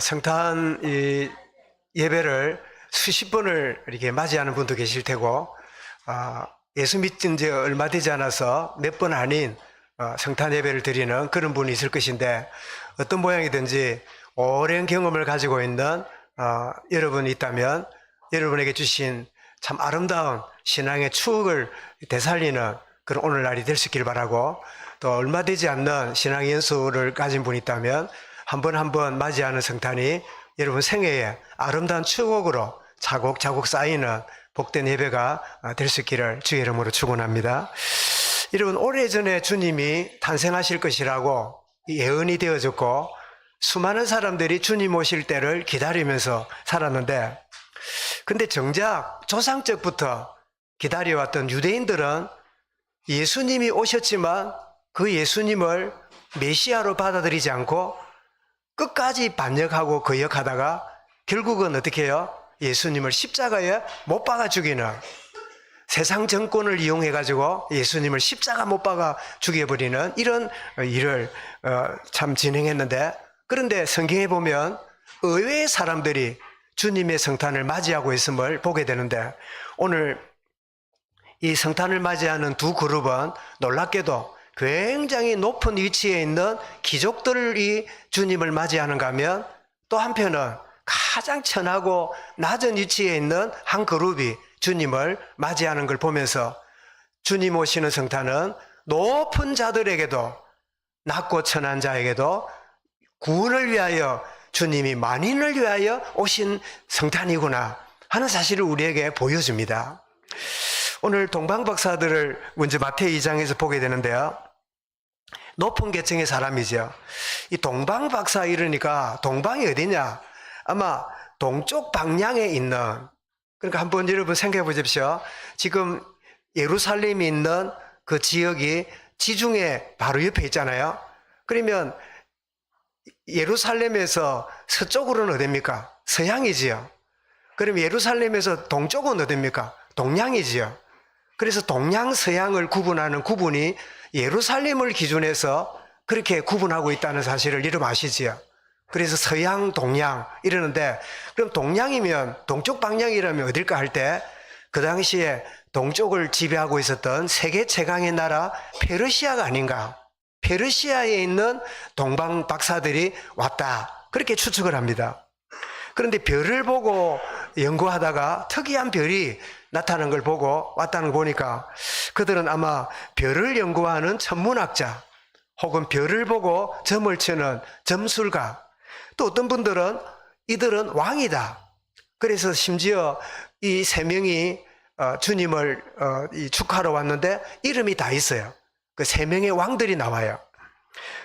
성탄 예배를 수십 번을 이렇게 맞이하는 분도 계실 테고, 예수 믿은 지 얼마 되지 않아서 몇 번 아닌 성탄 예배를 드리는 그런 분이 있을 것인데, 어떤 모양이든지 오랜 경험을 가지고 있는 여러분이 있다면 여러분에게 주신 참 아름다운 신앙의 추억을 되살리는 그런 오늘날이 될 수 있길 바라고, 또 얼마 되지 않는 신앙 연수를 가진 분이 있다면 한 번 한 번 맞이하는 성탄이 여러분 생애에 아름다운 추억으로 차곡차곡 쌓이는 복된 예배가 될 수 있기를 주의 이름으로 축원합니다. 여러분, 오래전에 주님이 탄생하실 것이라고 예언이 되어졌고, 수많은 사람들이 주님 오실 때를 기다리면서 살았는데, 근데 정작 조상적부터 기다려왔던 유대인들은 예수님이 오셨지만 그 예수님을 메시아로 받아들이지 않고 끝까지 반역하고 거역하다가 결국은 어떻게 해요? 예수님을 십자가에 못 박아 죽이는, 세상 정권을 이용해가지고 예수님을 십자가 못 박아 죽여버리는 이런 일을 참 진행했는데, 그런데 성경에 보면 의외의 사람들이 주님의 성탄을 맞이하고 있음을 보게 되는데, 오늘 이 성탄을 맞이하는 두 그룹은 놀랍게도 굉장히 높은 위치에 있는 귀족들이 주님을 맞이하는가 하면, 또 한편은 가장 천하고 낮은 위치에 있는 한 그룹이 주님을 맞이하는 걸 보면서, 주님 오시는 성탄은 높은 자들에게도, 낮고 천한 자에게도 구원을 위하여 주님이 만인을 위하여 오신 성탄이구나 하는 사실을 우리에게 보여줍니다. 오늘 동방박사들을 먼저 마태이 2장에서 보게 되는데요, 높은 계층의 사람이죠. 이 동방박사 이러니까 동방이 어디냐? 아마 동쪽 방향에 있는, 그러니까 한번 여러분 생각해 보십시오. 지금 예루살렘이 있는 그 지역이 지중해 바로 옆에 있잖아요. 그러면 예루살렘에서 서쪽으로는 어딥니까? 서양이지요. 그럼 예루살렘에서 동쪽은 어딥니까? 동양이지요. 그래서 동양, 서양을 구분하는 구분이 예루살렘을 기준해서 그렇게 구분하고 있다는 사실을 여러분 아시지요? 그래서 서양, 동양 이러는데, 그럼 동양이면, 동쪽 방향이라면 어딜까 할 때, 그 당시에 동쪽을 지배하고 있었던 세계 최강의 나라 페르시아가 아닌가, 페르시아에 있는 동방 박사들이 왔다, 그렇게 추측을 합니다. 그런데 별을 보고 연구하다가 특이한 별이 나타나는 걸 보고 왔다는 걸 보니까, 그들은 아마 별을 연구하는 천문학자 혹은 별을 보고 점을 치는 점술가, 또 어떤 분들은 이들은 왕이다, 그래서 심지어 이 세 명이 주님을 축하하러 왔는데 이름이 다 있어요. 그 세 명의 왕들이 나와요.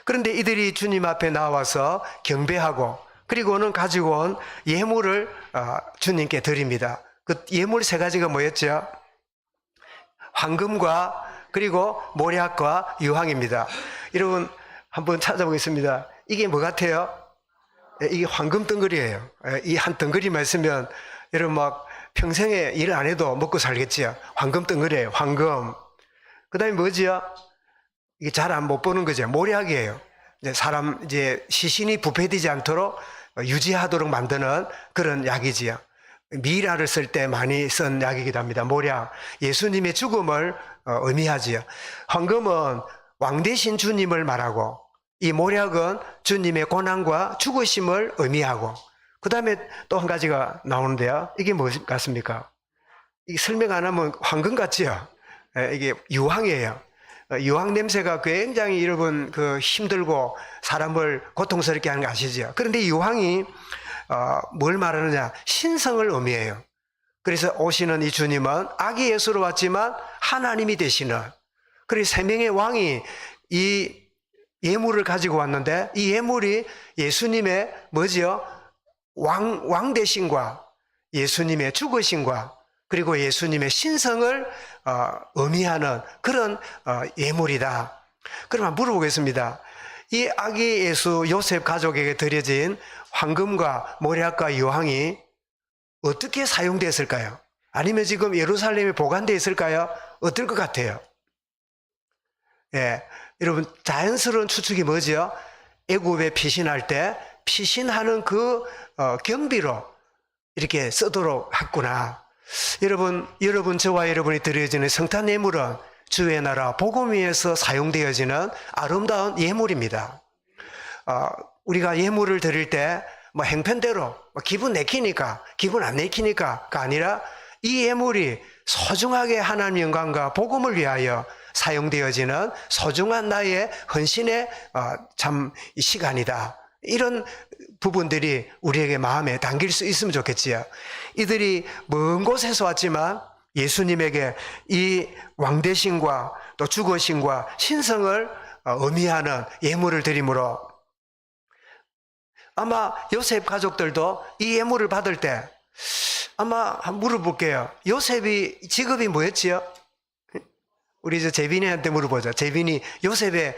그런데 이들이 주님 앞에 나와서 경배하고, 그리고는 가지고 온 예물을 주님께 드립니다. 그 예물 세 가지가 뭐였죠? 황금과 그리고 모략과 유황입니다. 여러분 한번 찾아보겠습니다. 이게 뭐 같아요? 이게 황금 덩어리예요. 이 한 덩어리만 있으면 여러분 막 평생에 일 안 해도 먹고 살겠지요. 황금 덩어리예요. 황금. 그 다음에 뭐지요? 이게 잘 안 못 보는 거죠. 모략이에요. 사람 이제 시신이 부패되지 않도록 유지하도록 만드는 그런 약이지요. 미라를 쓸 때 많이 쓴 약이기도 합니다. 모략. 예수님의 죽음을 의미하지요. 황금은 왕 대신 주님을 말하고, 이 모략은 주님의 고난과 죽으심을 의미하고, 그 다음에 또 한 가지가 나오는데요. 이게 뭐 같습니까? 이게 설명 안 하면 황금 같지요? 이게 유황이에요. 유황 냄새가 굉장히 여러분 힘들고 사람을 고통스럽게 하는 거 아시죠? 그런데 유황이 뭘 말하느냐? 신성을 의미해요. 그래서 오시는 이 주님은 아기 예수로 왔지만 하나님이 되시는, 그래서 세 명의 왕이 이 예물을 가지고 왔는데, 이 예물이 예수님의 뭐지요? 왕 되심과 예수님의 죽으심과 그리고 예수님의 신성을 의미하는 그런 예물이다. 그러면 물어보겠습니다. 이 아기 예수 요셉 가족에게 드려진 황금과 모략과 유황이 어떻게 사용됐을까요? 아니면 지금 예루살렘에 보관되어 있을까요? 어떨 것 같아요? 예, 여러분 자연스러운 추측이 뭐죠? 애굽에 피신할 때 피신하는 그 경비로 이렇게 쓰도록 했구나. 여러분 저와 여러분이 드려지는 성탄 예물은 주의 나라 복음 위에서 사용되어지는 아름다운 예물입니다. 우리가 예물을 드릴 때 뭐 행편대로 기분 내키니까 기분 안 내키니까가 아니라 이 예물이 소중하게 하나님 영광과 복음을 위하여 사용되어지는 소중한 나의 헌신의 참 시간이다. 이런 부분들이 우리에게 마음에 담길 수 있으면 좋겠지요. 이들이 먼 곳에서 왔지만 예수님에게 이 왕대신과 또 죽으심과 신성을 의미하는 예물을 드림으로 아마 요셉 가족들도 이 예물을 받을 때 아마 한번 물어볼게요. 요셉이 직업이 뭐였지요? 우리 저 재빈이한테 물어보자. 재빈이 요셉의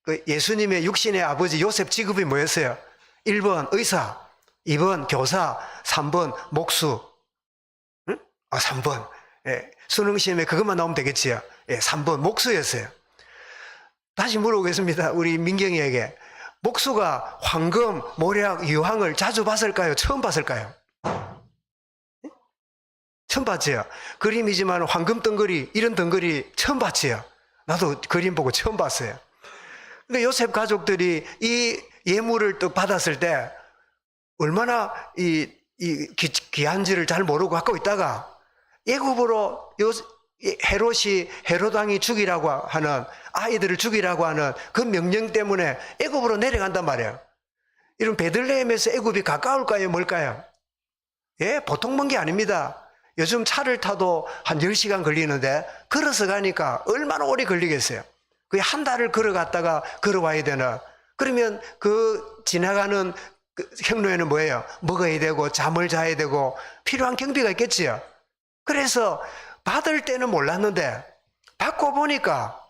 그 예수님의 육신의 아버지 요셉 직업이 뭐였어요? 1번 의사, 2번 교사, 3번 목수. 응? 3번. 예, 수능시험에 그것만 나오면 되겠지요. 예, 3번 목수였어요. 다시 물어보겠습니다. 우리 민경이에게. 목수가 황금, 모략, 유황을 자주 봤을까요? 처음 봤을까요? 처음 봤지요. 그림이지만 황금 덩거리, 이런 덩거리 처음 봤지요. 나도 그림 보고 처음 봤어요. 그러니까 요셉 가족들이 이 예물을 또 받았을 때 얼마나 이 귀한지를 잘 모르고 갖고 있다가 애굽으로 헤롯 왕이 죽이라고 하는 아이들을 죽이라고 하는 그 명령 때문에 애굽으로 내려간단 말이에요. 이런 베들레헴에서 애굽이 가까울까요? 뭘까요? 예, 보통 먼 게 아닙니다. 요즘 차를 타도 한 10시간 걸리는데 걸어서 가니까 얼마나 오래 걸리겠어요. 거의 한 달을 걸어갔다가 걸어와야 되나. 그러면 그 지나가는 그 행로에는 뭐예요? 먹어야 되고 잠을 자야 되고 필요한 경비가 있겠지요. 그래서 받을 때는 몰랐는데 받고 보니까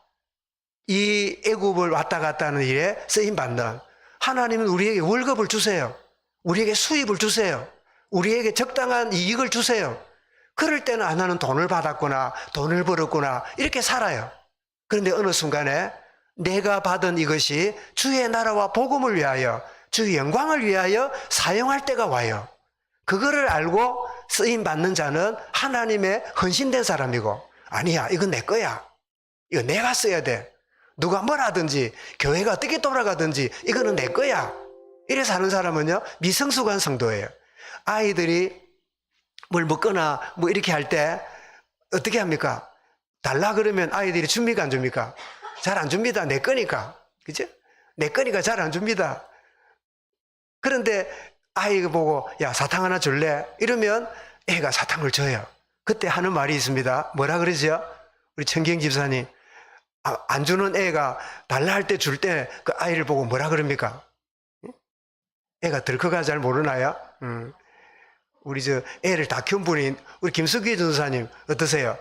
이 애굽을 왔다 갔다 하는 일에 쓰임받는 하나님은 우리에게 월급을 주세요. 우리에게 수입을 주세요. 우리에게 적당한 이익을 주세요. 그럴 때는 나는 돈을 받았구나, 돈을 벌었구나 이렇게 살아요. 그런데 어느 순간에 내가 받은 이것이 주의 나라와 복음을 위하여 주의 영광을 위하여 사용할 때가 와요. 그거를 알고 쓰임받는 자는 하나님의 헌신된 사람이고, 아니야 이건 내 거야, 이거 내가 써야 돼, 누가 뭘 하든지 교회가 어떻게 돌아가든지 이거는 내 거야, 이래 사는 사람은요 미성숙한 성도예요. 아이들이 뭘 먹거나 뭐 이렇게 할 때 어떻게 합니까? 달라 그러면 아이들이 줍니까 안 줍니까? 잘 안 줍니다. 내 거니까. 그죠? 내 거니까 잘 안 줍니다. 그런데 아이가 보고 야 사탕 하나 줄래? 이러면 애가 사탕을 줘요. 그때 하는 말이 있습니다. 뭐라 그러죠? 우리 천경 집사님, 안 주는 애가 달라 할 때 줄 때 그 아이를 보고 뭐라 그럽니까? 애가 덜커가 잘 모르나요? 우리 저 애를 다 키운 분인 우리 김숙기 전사님 어떠세요?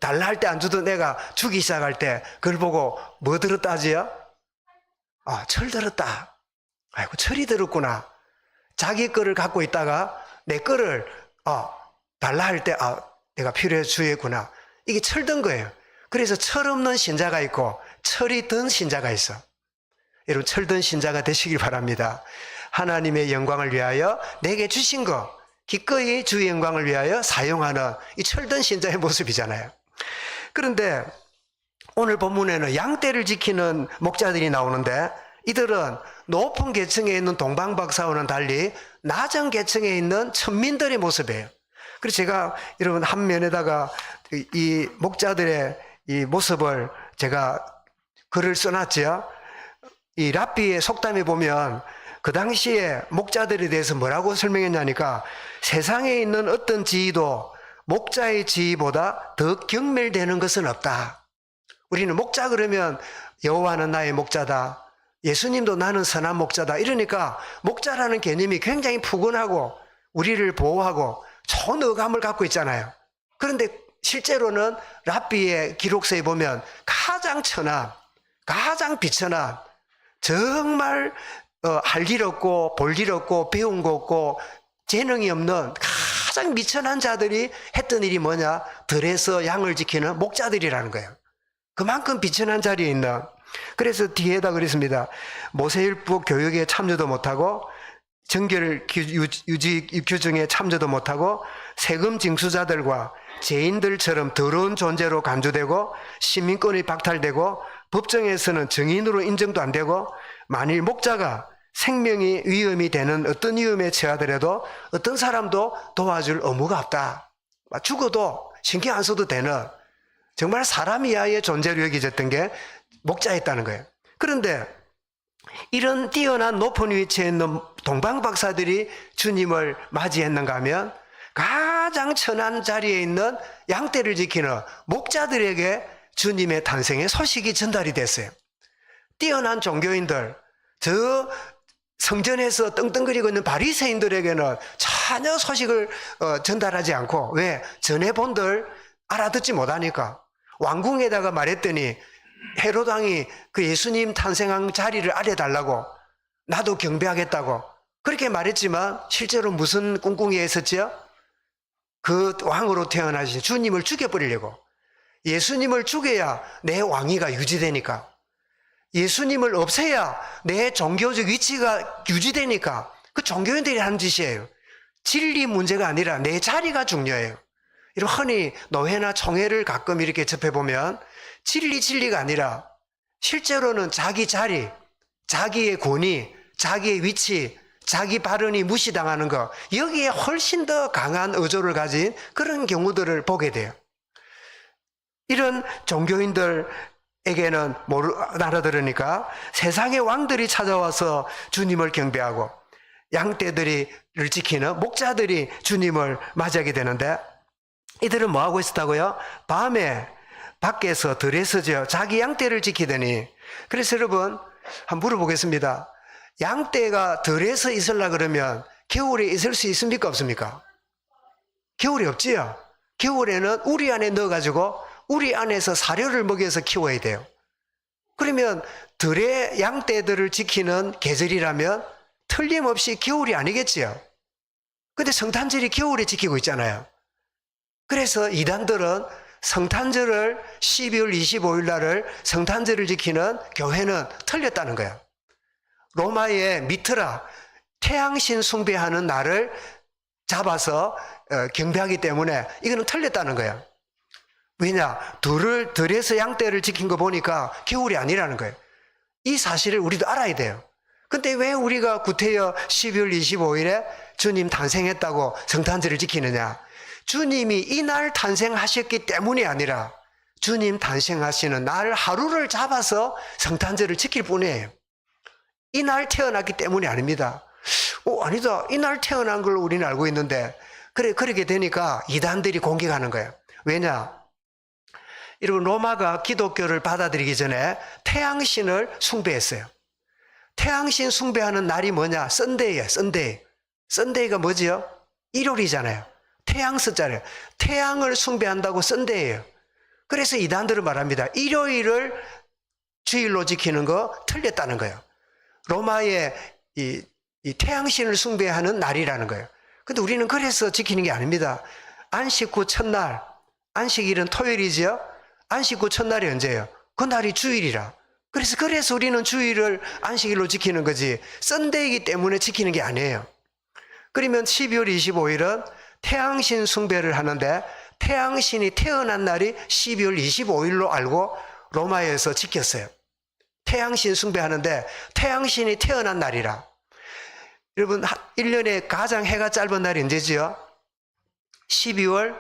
달라 할 때 안 주던 애가 주기 시작할 때 그걸 보고 뭐 들었다 하지요? 철 들었다. 아이고 철이 들었구나. 자기 거를 갖고 있다가 내 거를 달라 할 때 내가 필요해 주겠구나. 이게 철든 거예요. 그래서 철 없는 신자가 있고 철이 든 신자가 있어. 여러분 철든 신자가 되시길 바랍니다. 하나님의 영광을 위하여 내게 주신 거 기꺼이 주의 영광을 위하여 사용하는 이 철든 신자의 모습이잖아요. 그런데 오늘 본문에는 양떼를 지키는 목자들이 나오는데 이들은 높은 계층에 있는 동방박사와는 달리 낮은 계층에 있는 천민들의 모습이에요. 그래서 제가 여러분 한 면에다가 이 목자들의 이 모습을 제가 글을 써놨죠. 이 랍비의 속담에 보면 그 당시에 목자들에 대해서 뭐라고 설명했냐니까 세상에 있는 어떤 지위도 목자의 지위보다 더 경멸되는 것은 없다. 우리는 목자 그러면 여호와는 나의 목자다, 예수님도 나는 선한 목자다, 이러니까 목자라는 개념이 굉장히 푸근하고 우리를 보호하고 좋은 어감을 갖고 있잖아요. 그런데 실제로는 랍비의 기록서에 보면 가장 천한, 가장 비천한, 정말 할 일 없고 볼 일 없고 배운 거 없고 재능이 없는 가장 미천한 자들이 했던 일이 뭐냐? 들에서 양을 지키는 목자들이라는 거예요. 그만큼 비천한 자리에 있는. 그래서 뒤에다 그랬습니다. 모세율법 교육에 참여도 못하고 정결 유지 규정에 참여도 못하고 세금 징수자들과 죄인들처럼 더러운 존재로 간주되고 시민권이 박탈되고 법정에서는 정인으로 인정도 안 되고 만일 목자가 생명이 위험이 되는 어떤 위험에 처하더라도 어떤 사람도 도와줄 의무가 없다. 죽어도 신경 안 써도 되는 정말 사람 이하의 존재로 여겨졌던 게 목자였다는 거예요. 그런데 이런 뛰어난 높은 위치에 있는 동방박사들이 주님을 맞이했는가 하면 가장 천한 자리에 있는 양떼를 지키는 목자들에게 주님의 탄생의 소식이 전달이 됐어요. 뛰어난 종교인들, 저 성전에서 떵떵거리고 있는 바리새인들에게는 전혀 소식을 전달하지 않고, 왜? 전해본들 알아듣지 못하니까. 왕궁에다가 말했더니 헤롯 왕이 그 예수님 탄생한 자리를 알려달라고, 나도 경배하겠다고 그렇게 말했지만 실제로 무슨 꿍꿍이에 있었죠? 그 왕으로 태어나신 주님을 죽여버리려고. 예수님을 죽여야 내 왕위가 유지되니까, 예수님을 없애야 내 종교적 위치가 유지되니까, 그 종교인들이 하는 짓이에요. 진리 문제가 아니라 내 자리가 중요해요. 이런 흔히 노회나 총회를 가끔 이렇게 접해보면 진리가 아니라 실제로는 자기 자리, 자기의 권위, 자기의 위치, 자기 발언이 무시당하는 것, 여기에 훨씬 더 강한 의존을 가진 그런 경우들을 보게 돼요. 이런 종교인들에게는 알아들으니까 세상의 왕들이 찾아와서 주님을 경배하고 양떼들을 지키는 목자들이 주님을 맞이하게 되는데, 이들은 뭐하고 있었다고요? 밤에 밖에서 들에서 자기 양떼를 지키더니, 그래서 여러분 한번 물어보겠습니다. 양떼가 들에서 있으려 그러면 겨울에 있을 수 있습니까? 없습니까? 겨울이 없지요. 겨울에는 우리 안에 넣어가지고 우리 안에서 사료를 먹여서 키워야 돼요. 그러면 들의 양떼들을 지키는 계절이라면 틀림없이 겨울이 아니겠지요. 근데 성탄절이 겨울에 지키고 있잖아요. 그래서 이단들은 성탄절을 12월 25일 날을 성탄절을 지키는 교회는 틀렸다는 거예요. 로마의 미트라, 태양신 숭배하는 날을 잡아서 경배하기 때문에 이거는 틀렸다는 거예요. 왜냐? 들에서 양떼를 지킨 거 보니까 겨울이 아니라는 거예요. 이 사실을 우리도 알아야 돼요. 근데 왜 우리가 구태여 12월 25일에 주님 탄생했다고 성탄절을 지키느냐? 주님이 이날 탄생하셨기 때문이 아니라 주님 탄생하시는 날 하루를 잡아서 성탄절을 지킬 뿐이에요. 이날 태어났기 때문이 아닙니다. 아니다. 이날 태어난 걸 우리는 알고 있는데, 그렇게 되니까 이단들이 공격하는 거예요. 왜냐? 여러분, 로마가 기독교를 받아들이기 전에 태양신을 숭배했어요. 태양신 숭배하는 날이 뭐냐? 썬데이예요. 썬데이가 뭐지요? 일요일이잖아요. 태양 숫자래요. 태양을 숭배한다고 썬데이예요. 그래서 이단들은 말합니다. 일요일을 주일로 지키는 거 틀렸다는 거예요. 로마의 이 태양신을 숭배하는 날이라는 거예요. 근데 우리는 그래서 지키는 게 아닙니다. 안식 후 첫날, 안식일은 토요일이죠. 안식 후 첫날이 언제예요? 그 날이 주일이라. 그래서 우리는 주일을 안식일로 지키는 거지, 썬데이이기 때문에 지키는 게 아니에요. 그러면 12월 25일은 태양신 숭배를 하는데, 태양신이 태어난 날이 12월 25일로 알고 로마에서 지켰어요. 태양신 숭배하는데 태양신이 태어난 날이라. 여러분, 1년에 가장 해가 짧은 날이 언제지요? 12월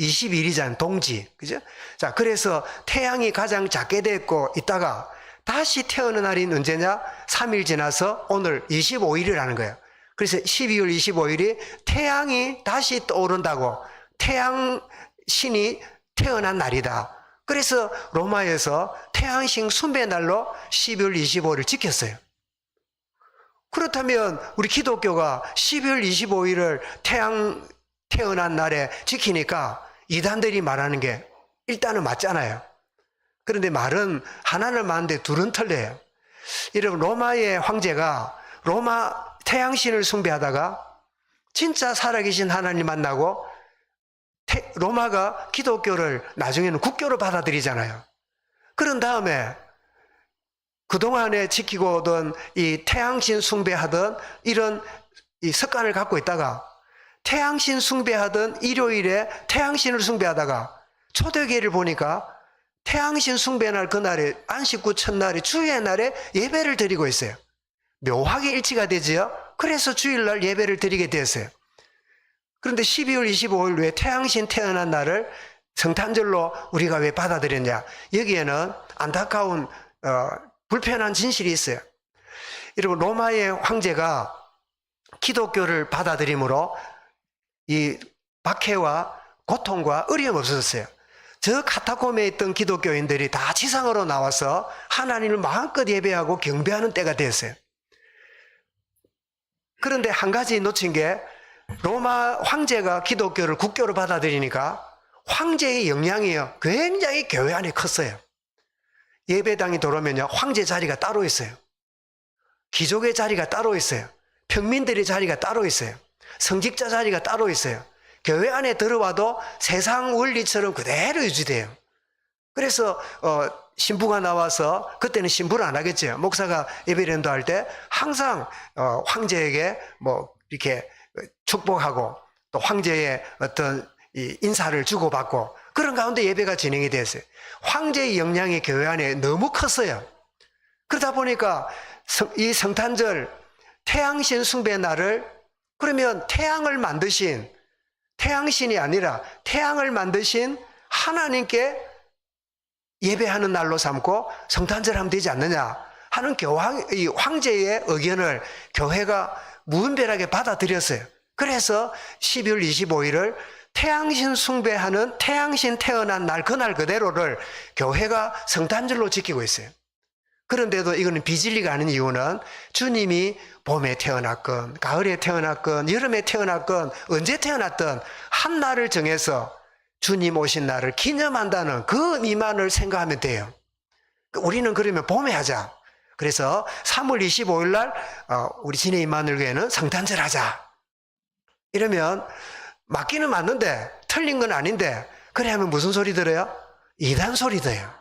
20일이잖아요. 동지. 그죠? 자, 그래서 태양이 가장 작게 됐고 있다가 다시 태어난 날이 언제냐? 3일 지나서 오늘 25일이라는 거예요. 그래서 12월 25일이 태양이 다시 떠오른다고, 태양신이 태어난 날이다. 그래서 로마에서 태양신 숭배 날로 12월 25일을 지켰어요. 그렇다면 우리 기독교가 12월 25일을 태어난 날에 지키니까 이단들이 말하는 게 일단은 맞잖아요. 그런데 말은 하나는 맞는데 둘은 틀려요. 여러분, 로마의 황제가 로마 태양신을 숭배하다가 진짜 살아계신 하나님 만나고 로마가 기독교를 나중에는 국교로 받아들이잖아요. 그런 다음에 그동안에 지키고 오던 이 태양신 숭배하던 이런 이 습관을 갖고 있다가 태양신 숭배하던 일요일에 태양신을 숭배하다가 초대교회를 보니까 태양신 숭배날 그날에 안식구 첫날에 주일의 날에 예배를 드리고 있어요. 묘하게 일치가 되지요. 그래서 주일날 예배를 드리게 되었어요. 그런데 12월 25일 왜 태양신 태어난 날을 성탄절로 우리가 왜 받아들였냐? 여기에는 안타까운 불편한 진실이 있어요. 여러분, 로마의 황제가 기독교를 받아들임으로 이 박해와 고통과 어려움 없었어요. 저 카타콤에 있던 기독교인들이 다 지상으로 나와서 하나님을 마음껏 예배하고 경배하는 때가 되었어요. 그런데 한 가지 놓친 게 로마 황제가 기독교를 국교로 받아들이니까 황제의 영향이요 굉장히 교회 안에 컸어요. 예배당이 들어오면요 황제 자리가 따로 있어요. 귀족의 자리가 따로 있어요. 평민들의 자리가 따로 있어요. 성직자 자리가 따로 있어요. 교회 안에 들어와도 세상 원리처럼 그대로 유지돼요. 그래서 신부가 나와서, 그때는 신부를 안 하겠죠. 목사가 예배를 인도할 때 항상 황제에게 뭐 이렇게 축복하고 또 황제의 어떤 이 인사를 주고받고 그런 가운데 예배가 진행이 됐어요. 황제의 영향이 교회 안에 너무 컸어요. 그러다 보니까 이 성탄절 태양신 숭배 날을, 그러면 태양을 만드신, 태양신이 아니라 태양을 만드신 하나님께 예배하는 날로 삼고 성탄절 하면 되지 않느냐 하는 이 황제의 의견을 교회가 무분별하게 받아들였어요. 그래서 12월 25일을 태양신 숭배하는 태양신 태어난 날, 그날 그대로를 교회가 성탄절로 지키고 있어요. 그런데도 이거는 비진리가 아닌 이유는 주님이 봄에 태어났건 가을에 태어났건 여름에 태어났건 언제 태어났든 한 날을 정해서 주님 오신 날을 기념한다는 그 미만을 생각하면 돼요. 우리는 그러면 봄에 하자. 그래서 3월 25일 날 우리 진해 임마누엘교회는 성탄절 하자. 이러면 맞기는 맞는데 틀린 건 아닌데, 그래 하면 무슨 소리 들어요? 이단 소리 들어요.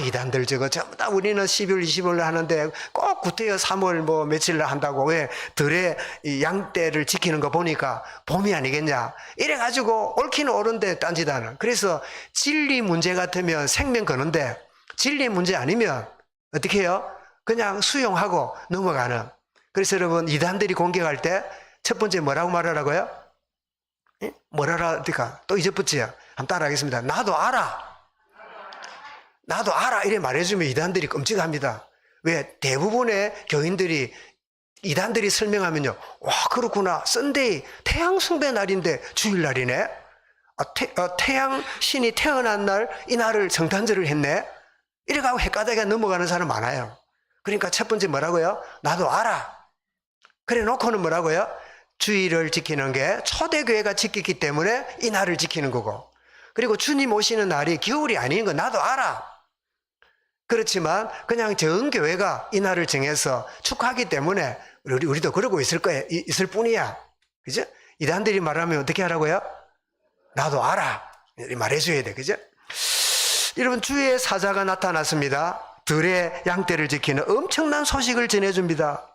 이단들 저거 전부 다 우리는 12월 25일 하는데 꼭 구태여 3월 뭐 며칠 날 한다고 왜 들의 양떼를 지키는 거 보니까 봄이 아니겠냐 이래가지고 옳기는 옳은데 딴짓하는. 그래서 진리 문제 같으면 생명 거는데 진리 문제 아니면 어떻게 해요? 그냥 수용하고 넘어가는. 그래서 여러분, 이단들이 공격할 때 첫 번째 뭐라고 말하라고요? 뭐라라, 그러니까 또 잊어붙지요. 한번 따라하겠습니다. 나도 알아. 나도 알아. 이래 말해주면 이단들이 끔찍합니다. 왜? 대부분의 교인들이, 이단들이 설명하면요, 와, 그렇구나. 썬데이, 태양 숭배 날인데 주일날이네. 태양 신이 태어난 날, 이 날을 성탄절을 했네. 이래가고 헷가닥에 넘어가는 사람 많아요. 그러니까 첫 번째 뭐라고요? 나도 알아. 그래 놓고는 뭐라고요? 주일을 지키는 게 초대교회가 지켰기 때문에 이 날을 지키는 거고, 그리고 주님 오시는 날이 겨울이 아닌 거 나도 알아. 그렇지만 그냥 전 교회가 이 날을 정해서 축하하기 때문에 우리도 그러고 있을 거야, 있을 뿐이야. 그죠? 이단들이 말하면 어떻게 하라고요? 나도 알아. 말해줘야 돼. 그죠? 여러분, 주의 사자가 나타났습니다. 들의 양떼를 지키는 엄청난 소식을 전해줍니다.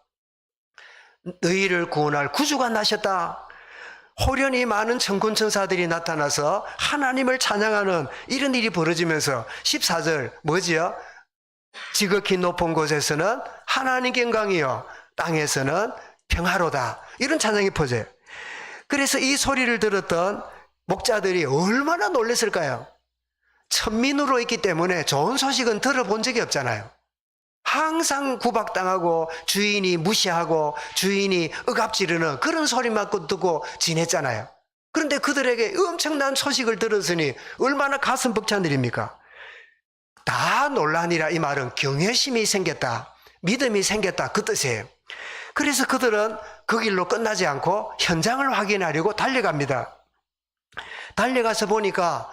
너희를 구원할 구주가 나셨다. 호련히 많은 천군천사들이 나타나서 하나님을 찬양하는 이런 일이 벌어지면서 14절 뭐지요? 지극히 높은 곳에서는 하나님께 영광이요 땅에서는 평화로다. 이런 찬양이 퍼져요. 그래서 이 소리를 들었던 목자들이 얼마나 놀랐을까요? 천민으로 있기 때문에 좋은 소식은 들어본 적이 없잖아요. 항상 구박당하고 주인이 무시하고 주인이 억압지르는 그런 소리만 듣고 지냈잖아요. 그런데 그들에게 엄청난 소식을 들었으니 얼마나 가슴 벅찬 일입니까? 다 논란이라, 이 말은 경외심이 생겼다, 믿음이 생겼다, 그 뜻이에요. 그래서 그들은 그 길로 끝나지 않고 현장을 확인하려고 달려갑니다. 달려가서 보니까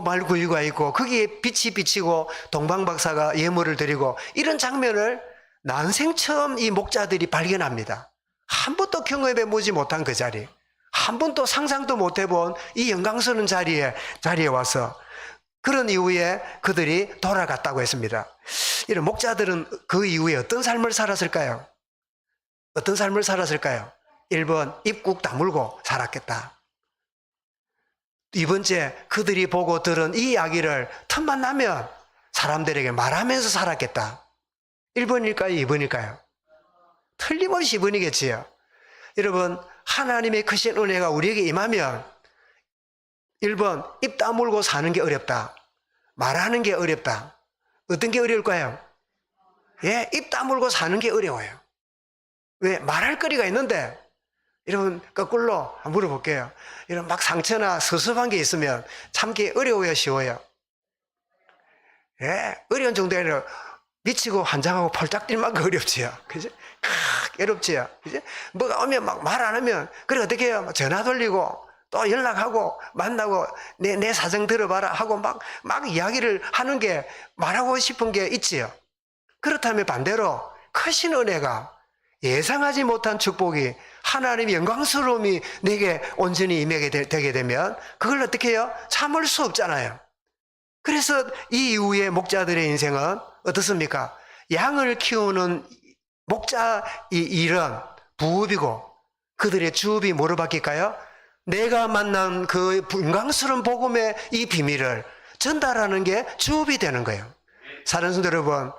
말구유가 있고 거기에 빛이 비치고 동방박사가 예물을 드리고, 이런 장면을 난생 처음 이 목자들이 발견합니다. 한 번도 경험해 보지 못한 그 자리, 한 번도 상상도 못 해본 이 영광스러운 자리에 와서 그런 이후에 그들이 돌아갔다고 했습니다. 이런 목자들은 그 이후에 어떤 삶을 살았을까요? 어떤 삶을 살았을까요? 1번, 입국 다물고 살았겠다. 2번째, 그들이 보고 들은 이 이야기를 틈만 나면 사람들에게 말하면서 살았겠다. 1번일까요? 2번일까요? 틀림없이 2번이겠지요. 여러분, 하나님의 크신 은혜가 우리에게 임하면 1번, 입 다물고 사는 게 어렵다. 말하는 게 어렵다. 어떤 게 어려울까요? 예, 입 다물고 사는 게 어려워요. 왜? 말할 거리가 있는데, 여러분, 거꾸로 한번 물어볼게요. 이런 막 상처나 섭섭한 게 있으면 참기 어려워요, 쉬워요? 예, 어려운 정도가 아니라 미치고 환장하고 펄짝 뛸 만큼 어렵지요. 그죠? 어렵지요. 그죠? 뭐가 오면 막 말 안 하면, 그래, 어떻게 해요? 전화 돌리고, 또 연락하고, 만나고, 내 사정 들어봐라 하고 막 이야기를 하는 게, 말하고 싶은 게 있지요. 그렇다면 반대로, 크신 은혜가 예상하지 못한 축복이 하나님의 영광스러움이 내게 온전히 임하게 되게 되면 그걸 어떻게 해요? 참을 수 없잖아요. 그래서 이 이후에 목자들의 인생은 어떻습니까? 양을 키우는 목자 이 일은 부업이고 그들의 주업이 뭐로 바뀔까요? 내가 만난 그 영광스러운 복음의 이 비밀을 전달하는 게 주업이 되는 거예요. 사랑하는 성도 여러분,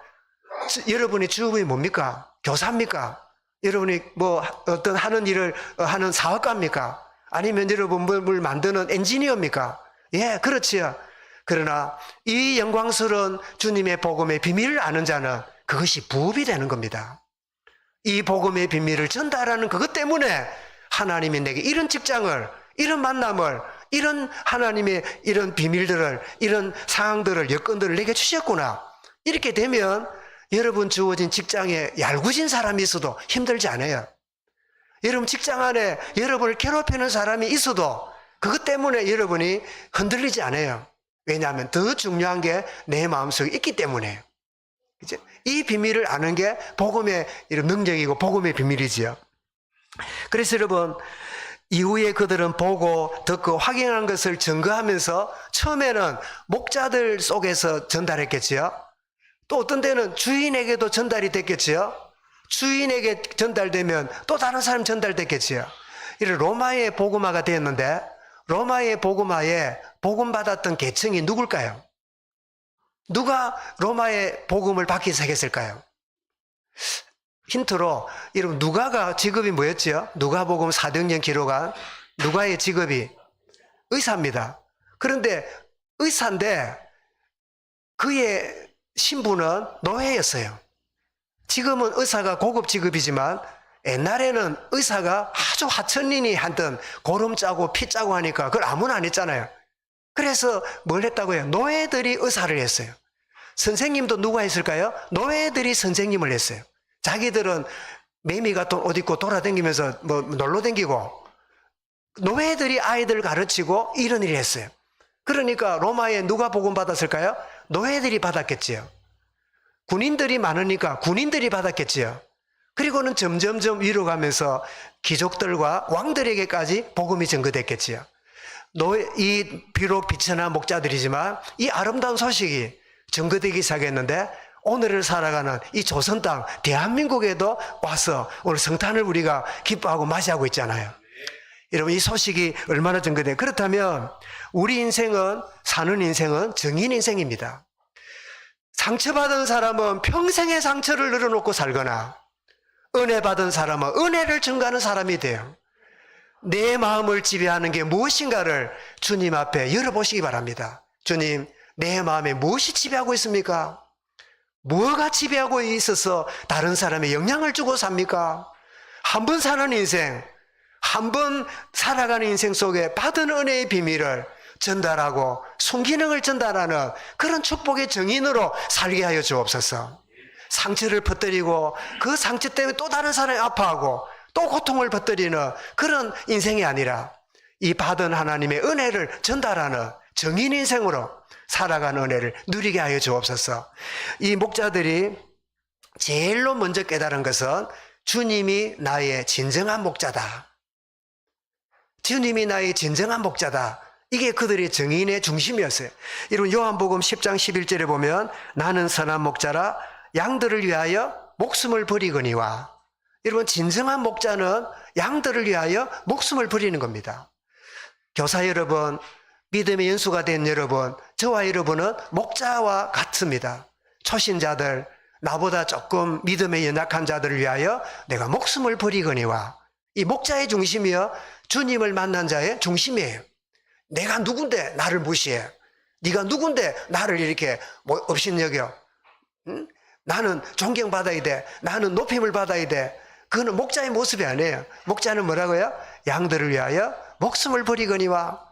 여러분의 주업이 뭡니까? 교사입니까? 여러분이 뭐 어떤 하는 일을 하는 사업가입니까? 아니면 여러분 뭘 만드는 엔지니어입니까? 예, 그렇지요. 그러나 이 영광스러운 주님의 복음의 비밀을 아는 자는 그것이 부업이 되는 겁니다. 이 복음의 비밀을 전달하는 그것 때문에 하나님이 내게 이런 직장을, 이런 만남을, 이런 하나님의 이런 비밀들을, 이런 상황들을, 여건들을 내게 주셨구나. 이렇게 되면 여러분 주어진 직장에 얄궂은 사람이 있어도 힘들지 않아요. 여러분 직장 안에 여러분을 괴롭히는 사람이 있어도 그것 때문에 여러분이 흔들리지 않아요. 왜냐하면 더 중요한 게 내 마음속에 있기 때문에. 그죠? 이 비밀을 아는 게 복음의 이런 능력이고 복음의 비밀이지요. 그래서 여러분, 이후에 그들은 보고 듣고 확인한 것을 증거하면서 처음에는 목자들 속에서 전달했겠지요. 또 어떤 때는 주인에게도 전달이 됐겠지요. 주인에게 전달되면 또 다른 사람 전달됐겠지요. 이런 로마의 복음화가 되었는데 로마의 복음화에 복음받았던 계층이 누굴까요? 누가 로마의 복음을 받기 시작했을까요? 힌트로 여러분 누가가 직업이 뭐였죠? 누가복음 4등령 기록한 누가의 직업이 의사입니다. 그런데 의사인데 그의 신분은 노예였어요. 지금은 의사가 고급 직업이지만 옛날에는 의사가 아주 하천인이 하던 고름 짜고 피 짜고 하니까 그걸 아무나 안 했잖아요. 그래서 뭘 했다고요? 노예들이 의사를 했어요. 선생님도 누가 했을까요? 노예들이 선생님을 했어요. 자기들은 매미 같은 옷 입고 돌아다니면서 뭐 놀러 다니고 노예들이 아이들 가르치고 이런 일을 했어요. 그러니까 로마에 누가 복음 받았을까요? 노예들이 받았겠지요. 군인들이 많으니까 군인들이 받았겠지요. 그리고는 점점점 위로 가면서 귀족들과 왕들에게까지 복음이 전거됐겠지요. 이 비록 비천한 목자들이지만 이 아름다운 소식이 전거되기 시작했는데 오늘을 살아가는 이 조선 땅 대한민국에도 와서 오늘 성탄을 우리가 기뻐하고 맞이하고 있잖아요. 여러분 이 소식이 얼마나 전거돼요. 그렇다면 우리 인생은 사는 인생은 정인 인생입니다. 상처받은 사람은 평생의 상처를 늘어놓고 살거나 은혜 받은 사람은 은혜를 증가하는 사람이 돼요. 내 마음을 지배하는 게 무엇인가를 주님 앞에 열어보시기 바랍니다. 주님, 내 마음에 무엇이 지배하고 있습니까? 뭐가 지배하고 있어서 다른 사람에 영향을 주고 삽니까? 한 번 사는 인생, 한 번 살아가는 인생 속에 받은 은혜의 비밀을 전달하고 순기능을 전달하는 그런 축복의 정인으로 살게 하여 주옵소서. 상처를 퍼뜨리고 그 상처 때문에 또 다른 사람이 아파하고 또 고통을 퍼뜨리는 그런 인생이 아니라 이 받은 하나님의 은혜를 전달하는 정인 인생으로 살아가는 은혜를 누리게 하여 주옵소서. 이 목자들이 제일로 먼저 깨달은 것은 주님이 나의 진정한 목자다. 주님이 나의 진정한 목자다. 이게 그들의 정인의 중심이었어요. 여러분 요한복음 10장 11절에 보면 나는 선한 목자라 양들을 위하여 목숨을 버리거니와. 여러분 진정한 목자는 양들을 위하여 목숨을 버리는 겁니다. 교사 여러분, 믿음의 연수가 된 여러분, 저와 여러분은 목자와 같습니다. 초신자들, 나보다 조금 믿음에 연약한 자들을 위하여 내가 목숨을 버리거니와. 이 목자의 중심이요 주님을 만난 자의 중심이에요. 내가 누군데 나를 무시해? 네가 누군데 나를 이렇게 업신여겨? 응? 나는 존경받아야 돼. 나는 높임을 받아야 돼. 그거는 목자의 모습이 아니에요. 목자는 뭐라고요? 양들을 위하여 목숨을 버리거니와.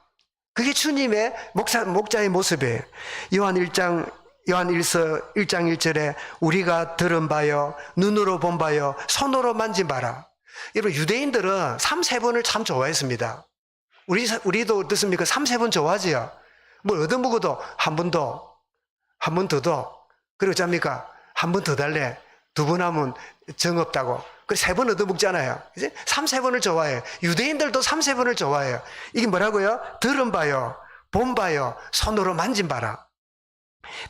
그게 주님의 목자의 모습이에요. 요한 1장 1절에 우리가 들은 바요, 눈으로 본 바요, 손으로 만진 바라. 여러분 유대인들은 3세번을 참 좋아했습니다. 우리도 어떻습니까? 3세번 좋아하지요. 뭘 얻어먹어도 한 번 더, 한 번 더도. 그리고 짭니까? 한 번 더 달래. 두 번 하면 정 없다고. 그래서 3번 얻어먹잖아요. 이제 3세번을 좋아해요. 유대인들도 3세번을 좋아해요. 이게 뭐라고요? 들은 바요, 본 바요, 손으로 만진 바라.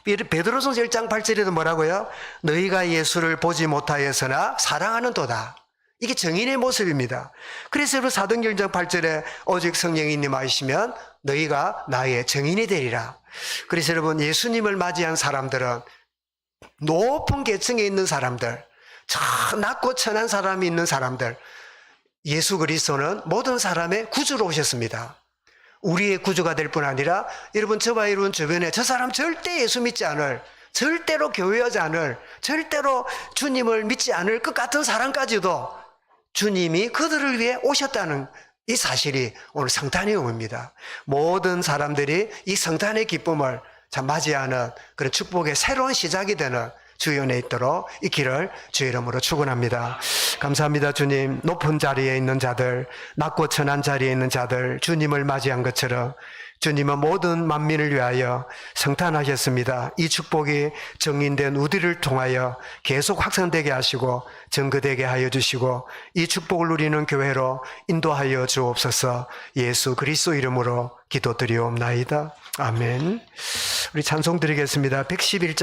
베드로전서 1장 8절에도 뭐라고요? 너희가 예수를 보지 못하였으나 사랑하는 도다. 이게 정인의 모습입니다. 그래서 여러분 사도행전 1장 8절에 오직 성령이 임하시면 너희가 나의 정인이 되리라. 그래서 여러분 예수님을 맞이한 사람들은 높은 계층에 있는 사람들, 저 낮고 천한 사람이 있는 사람들, 예수 그리스도는 모든 사람의 구주로 오셨습니다. 우리의 구주가 될 뿐 아니라 여러분 저와 여러분 주변에 저 사람 절대 예수 믿지 않을, 절대로 교회하지 않을, 절대로 주님을 믿지 않을 것 같은 사람까지도 주님이 그들을 위해 오셨다는 이 사실이 오늘 성탄의 의미입니다. 모든 사람들이 이 성탄의 기쁨을 참 맞이하는 그런 축복의 새로운 시작이 되는 주의 은혜 있도록 이 길을 주의 이름으로 축원합니다. 감사합니다. 주님, 높은 자리에 있는 자들, 낮고 천한 자리에 있는 자들, 주님을 맞이한 것처럼 주님은 모든 만민을 위하여 성탄하셨습니다. 이 축복이 정인된 우리를 통하여 계속 확산되게 하시고 증거되게 하여 주시고 이 축복을 누리는 교회로 인도하여 주옵소서. 예수 그리스도 이름으로 기도드리옵나이다. 아멘. 우리 찬송 드리겠습니다. 111장